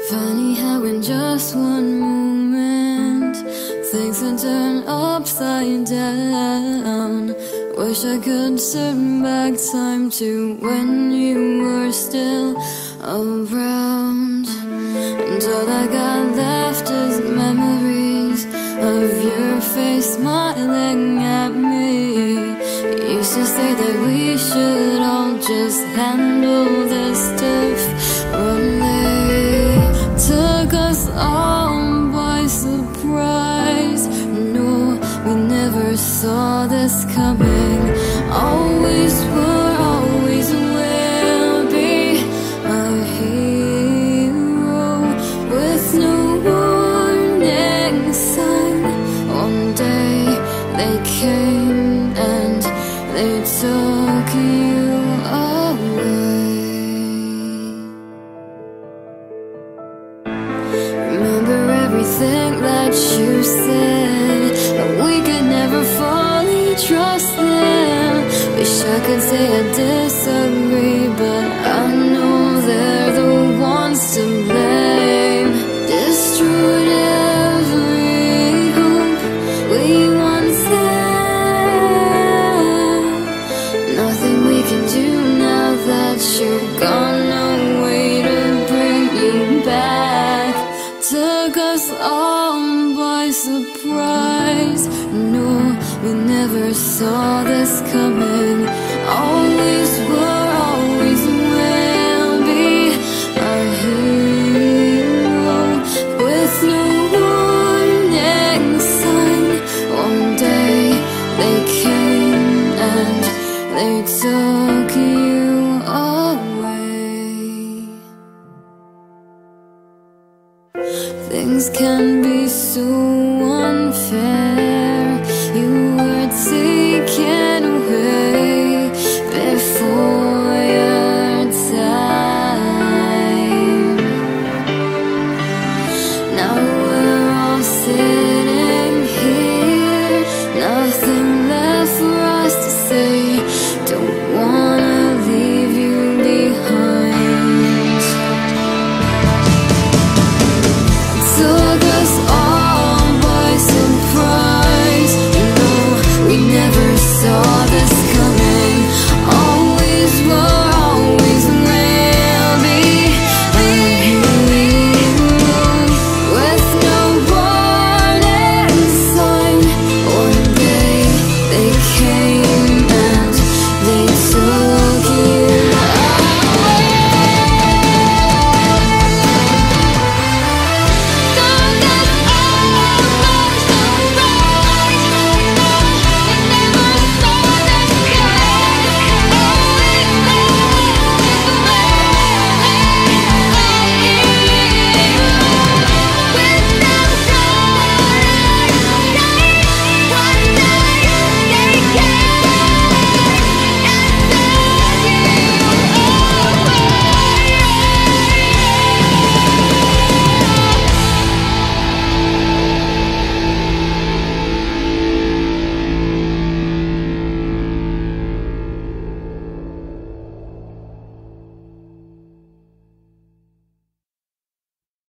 Funny how in just one moment things can turn upside down. Wish I could turn back time to when you were still around. And all I got left is memories of your face smiling at me. You used to say that we should all just handle this differently. Took us all by surprise. No, we never saw this coming. Always were, always will be a hero with no warning sign. One day they came and they took you away. Remember everything that you said, but we could never fully trust them. Wish I could say I disagree, but I know they're the ones to blame. Destroyed every hope we once had. Nothing we can do now that you're gone. No way to bring you back. Took us all by surprise. No, we never saw this coming. Always were, always will be a hero with no warning sign. One day they came and they took you away. Things can be so unfair.